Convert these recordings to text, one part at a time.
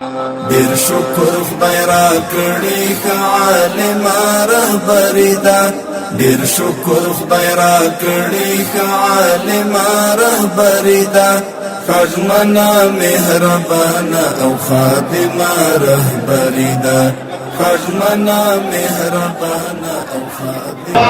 ډېر شکر خدای را کړی ښه عالمه رهبري ده، ډېر شکر خدای را کړی ښه عالمه رهبري ده، ښځمنه مهربانه او خادمه رهبري ده، ښځمنه مهربانه او خادمه.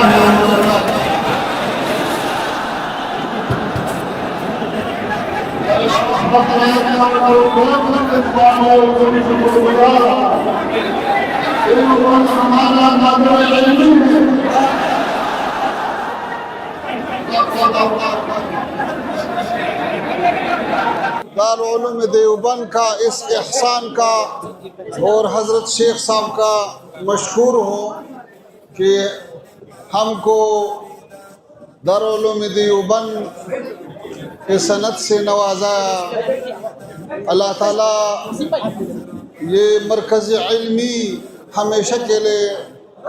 دارالعلوم دیوبند کا اس احسان کا اور حضرت شیخ صاحب کا مشکور ہوں کہ ہم کو دارالعلوم دیوبند کے سند سے نوازا۔ اللہ تعالیٰ یہ مرکز علمی ہمیشہ کے لیے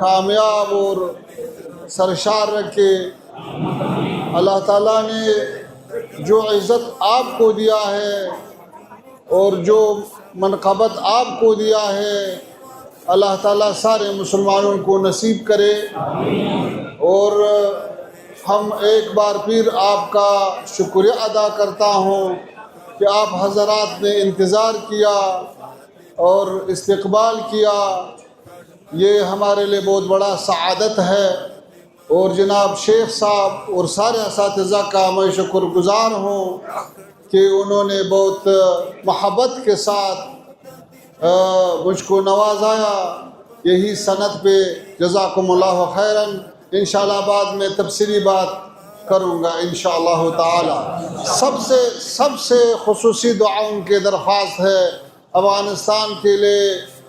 کامیاب اور سرشار رکھے۔ اللہ تعالیٰ نے جو عزت آپ کو دیا ہے اور جو منقبت آپ کو دیا ہے، اللہ تعالیٰ سارے مسلمانوں کو نصیب کرے۔ اور ہم ایک بار پھر آپ کا شکریہ ادا کرتا ہوں کہ آپ حضرات نے انتظار کیا اور استقبال کیا، یہ ہمارے لیے بہت بڑا سعادت ہے۔ اور جناب شیخ صاحب اور سارے اساتذہ کا میں شکر گزار ہوں کہ انہوں نے بہت محبت کے ساتھ مجھ کو نوازایا۔ یہی سند پہ جزاکم اللہ خیراً۔ انشاءاللہ بعد میں تفصیلی بات کروں گا انشاءاللہ تعالی۔ سب سے خصوصی دعاؤں کی درخواست ہے افغانستان کے لیے،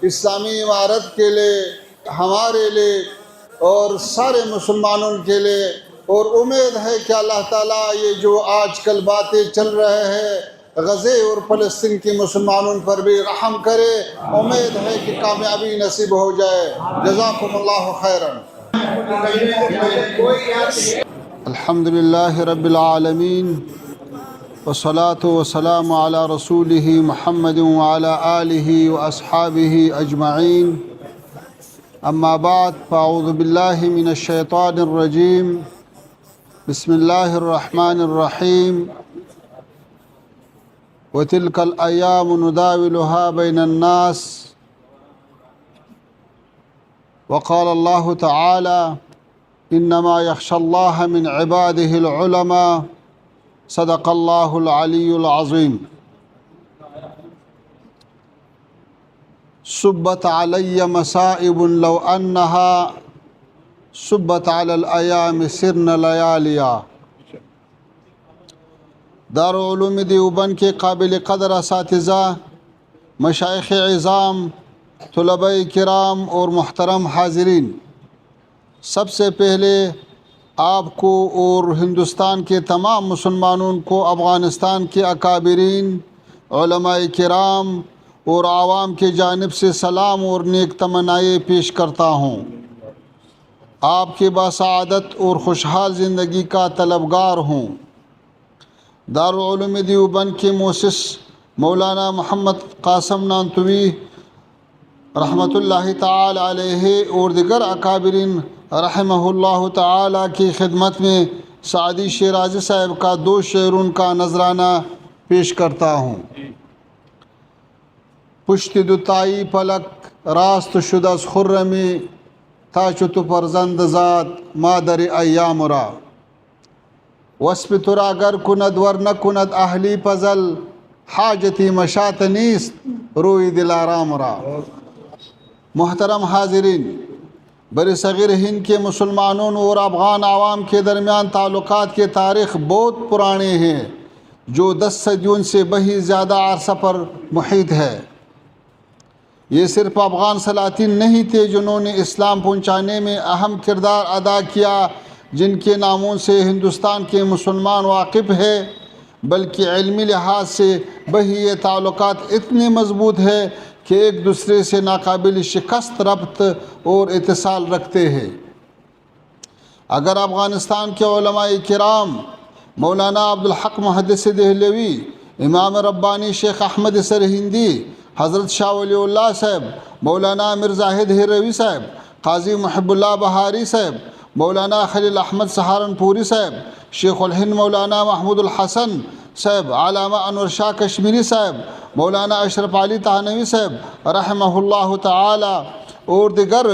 اسلامی عمارت کے لیے، ہمارے لیے اور سارے مسلمانوں کے لیے۔ اور امید ہے کہ اللہ تعالیٰ یہ جو آج کل باتیں چل رہے ہیں غزے اور فلسطین کے مسلمانوں پر بھی رحم کرے۔ امید ہے کہ کامیابی نصیب ہو جائے۔ جزاکم اللہ خیراً۔ الحمدللہ رب العالمین والصلاة والسلام علی رسولہ محمد وعلی آلہ واصحابہ اجمعین۔ اما بعد فاعوذ باللہ من الشیطان الرجیم، بسم اللہ الرحمن الرحیم۔ وتلک الایام نداولها بین الناس، وقال اللہ تعالی انما یخشی اللہ من عباده العلماء، صدق اللہ العلی العظیم۔ صبت علی مصائب لو انہا صبت علی الایام سرن لیالیا۔ دارالعلوم دیوبند کے قابل قدر اساتذہ، مشائخ عظام، طلباء کرام اور محترم حاضرین، سب سے پہلے آپ کو اور ہندوستان کے تمام مسلمانوں کو افغانستان کے اکابرین، علماء کرام اور عوام کی جانب سے سلام اور نیک تمنائیں پیش کرتا ہوں۔ آپ کی باسعادت اور خوشحال زندگی کا طلبگار ہوں۔ دارالعلوم دیوبند کے مؤسس مولانا محمد قاسم نانتوی رحمۃ اللہ تعالی علیہ اور دیگر اکابرین رحمہ اللہ تعالی کی خدمت میں سعدی شیرازی صاحب کا 2 شعروں کا نذرانہ پیش کرتا ہوں۔ پشت دوتائی پلک راست شد از خرمی، تا چو تو فرزند زاد مادر ایام را، وصف تو را گر کند ور نکند اهلی پزل، حاجتی مشات نیست روی دلارام را۔ محترم حاضرین، برصغیر ہند کے مسلمانوں اور افغان عوام کے درمیان تعلقات کی تاریخ بہت پرانے ہیں، جو 10 صدیوں سے بھی زیادہ عرصہ پر محیط ہے۔ یہ صرف افغان سلاطین نہیں تھے جنہوں نے اسلام پہنچانے میں اہم کردار ادا کیا، جن کے ناموں سے ہندوستان کے مسلمان واقف ہے، بلکہ علمی لحاظ سے بھی یہ تعلقات اتنے مضبوط ہے کہ ایک دوسرے سے ناقابل شکست ربط اور اتصال رکھتے ہیں۔ اگر افغانستان کے علماء کرام مولانا عبدالحق محدث دہلوی، امام ربانی شیخ احمد سرہندی حضرت شاہ ولی اللہ صاحب، مولانا میر زاہد ہیروی صاحب، قاضی محب اللہ بہاری صاحب، مولانا خلیل احمد سہارنپوری صاحب، شیخ الہند مولانا محمود الحسن صاحب، علامہ انور شاہ کشمیری صاحب، مولانا اشرف علی تھانوی صاحب رحمہ اللہ تعالی، اور دیگر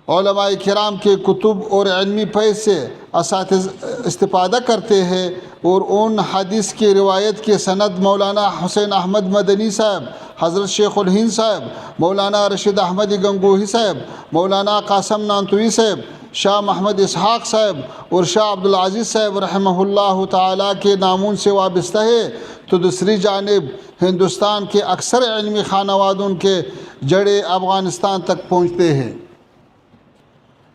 علماء کرام کے کتب اور علمی فیض سے اساتذہ استفادہ کرتے ہیں، اور ان حدیث کی روایت کے سند مولانا حسین احمد مدنی صاحب، حضرت شیخ الہند صاحب، مولانا رشید احمد گنگوہی صاحب، مولانا قاسم نانتوی صاحب، شاہ محمد اسحاق صاحب اور شاہ عبدالعزیز صاحب رحمہ اللہ تعالیٰ کے نامون سے وابستہ ہے، تو دوسری جانب ہندوستان کے اکثر علمی خانوادوں کے جڑے افغانستان تک پہنچتے ہیں۔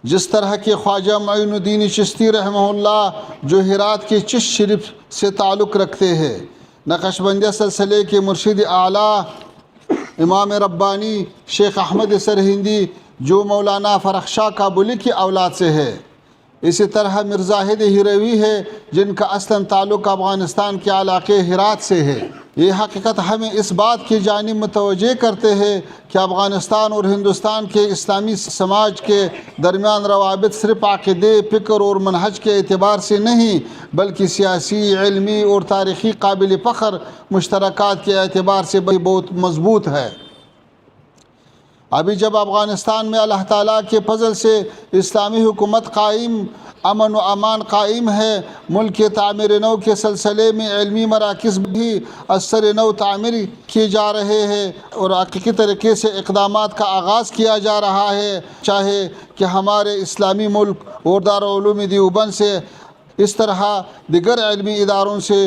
جس طرح کہ خواجہ معین الدین چشتی رحمہ اللہ جو ہرات کے چشت شریف سے تعلق رکھتے ہیں، نقش بندیہ سلسلے کے مرشد اعلیٰ امام ربانی شیخ احمد سرہندی جو مولانا فرخ شاہ کابلی کی اولاد سے ہے، اسی طرح میر زاہد ہیروی ہے جن کا اصلاً تعلق افغانستان کے علاقے ہرات سے ہے۔ یہ حقیقت ہمیں اس بات کی جانب متوجہ کرتے ہیں کہ افغانستان اور ہندوستان کے اسلامی سماج کے درمیان روابط صرف عقیدے، فکر اور منہج کے اعتبار سے نہیں بلکہ سیاسی، علمی اور تاریخی قابل فخر مشترکات کے اعتبار سے بہت مضبوط ہے۔ ابھی جب افغانستان میں اللہ تعالیٰ کے فضل سے اسلامی حکومت قائم، امن و امان قائم ہے، ملک کے تعمیر نو کے سلسلے میں علمی مراکز بھی اثر نو تعمیر کیے جا رہے ہیں اور حقیقی طریقے سے اقدامات کا آغاز کیا جا رہا ہے، چاہے کہ ہمارے اسلامی ملک اور دارالعلوم دیوبند سے اس طرح دیگر علمی اداروں سے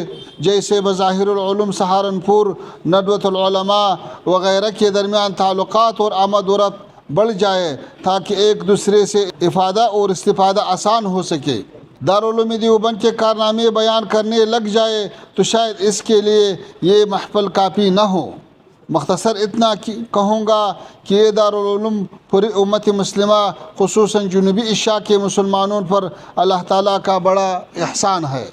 جیسے بظاہر العلوم سہارنپور، ندوۃ العلماء وغیرہ کے درمیان تعلقات اور آمد و رفت بڑھ جائے تاکہ ایک دوسرے سے افادہ اور استفادہ آسان ہو سکے۔ دارالعلوم دیوبند کے کارنامے بیان کرنے لگ جائے تو شاید اس کے لیے یہ محفل کافی نہ ہو۔ مختصر اتنا کہوں گا کہ یہ دارالعلوم پوری امت مسلمہ خصوصاً جنوبی ایشیا کے مسلمانوں پر اللہ تعالیٰ کا بڑا احسان ہے۔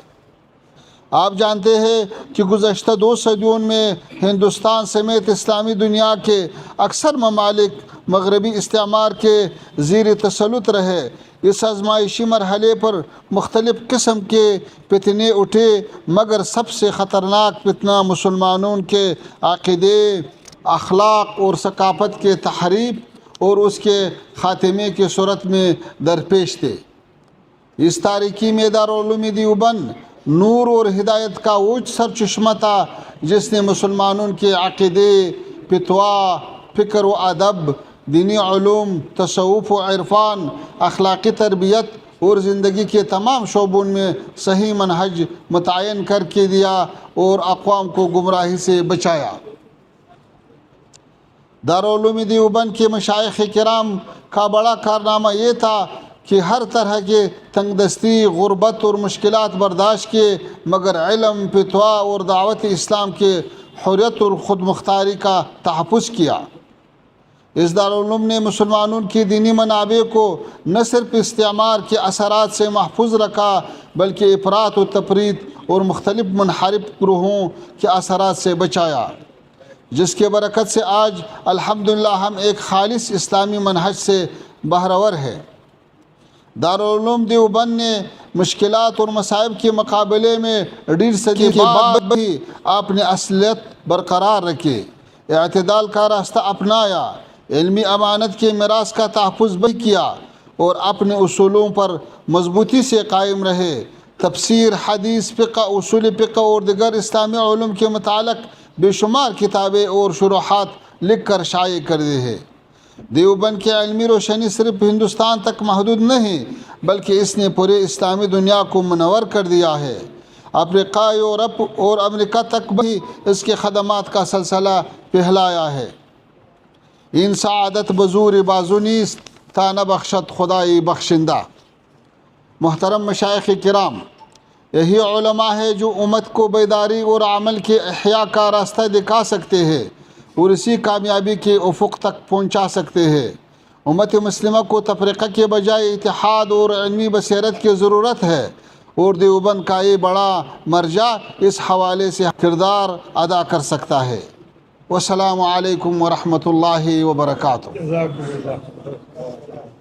آپ جانتے ہیں کہ گزشتہ 2 صدیوں میں ہندوستان سمیت اسلامی دنیا کے اکثر ممالک مغربی استعمار کے زیر تسلط رہے۔ اس آزمائشی مرحلے پر مختلف قسم کے فتنے اٹھے، مگر سب سے خطرناک فتنہ مسلمانوں کے عقیدے، اخلاق اور ثقافت کے تحریف اور اس کے خاتمے کی صورت میں درپیش تھے۔ اس تاریکی میں دارالعلوم دیوبند نور اور ہدایت کا وہ سرچشمہ تھا جس نے مسلمانوں کے عقیدے، فتوا، فکر و ادب، دینی علوم، تصوف و عرفان، اخلاقی تربیت اور زندگی کے تمام شعبوں میں صحیح منہج متعین کر کے دیا اور اقوام کو گمراہی سے بچایا۔ دارالعلوم دیوبند کے مشائخ کرام کا بڑا کارنامہ یہ تھا کہ ہر طرح کے تنگ دستی، غربت اور مشکلات برداشت کیے، مگر علم، فتوا اور دعوت اسلام کے حریت اور خود مختاری کا تحفظ کیا۔ اس دارالعلوم نے مسلمانوں کی دینی منابع کو نہ صرف استعمار کے اثرات سے محفوظ رکھا بلکہ افراط و تفریط اور مختلف منحرف گروہوں کے اثرات سے بچایا، جس کے برکت سے آج الحمدللہ ہم ایک خالص اسلامی منہج سے بہرور ہے۔ دارالعلوم دیوبند نے مشکلات اور مصائب کے مقابلے میں 1.5 صدی کے بعد بھی اپنی اصلیت برقرار رکھی، اعتدال کا راستہ اپنایا، علمی امانت کے میراث کا تحفظ بھی کیا اور اپنے اصولوں پر مضبوطی سے قائم رہے۔ تفسیر، حدیث، فقہ، اصول فقہ اور دیگر اسلامی علوم کے متعلق بے شمار کتابیں اور شروحات لکھ کر شائع کر دی ہے۔ دیوبند کی علمی روشنی صرف ہندوستان تک محدود نہیں بلکہ اس نے پورے اسلامی دنیا کو منور کر دیا ہے۔ افریقہ، یورپ اور امریکہ تک بھی اس کے خدمات کا سلسلہ پھیلایا ہے۔ ان سعادت بزور بازو نیست تا نہ بخشت خدائی بخشندہ۔ محترم مشائخ کرام، یہی علماء ہے جو امت کو بیداری اور عمل کے احیاء کا راستہ دکھا سکتے ہیں اور اسی کامیابی کے افق تک پہنچا سکتے ہیں۔ امت مسلمہ کو تفریقہ کے بجائے اتحاد اور علمی بصیرت کی ضرورت ہے اور دیوبند کا یہ بڑا مرجع اس حوالے سے کردار ادا کر سکتا ہے۔ والسلام علیکم ورحمۃ اللہ وبرکاتہ. جزاکم اللہ.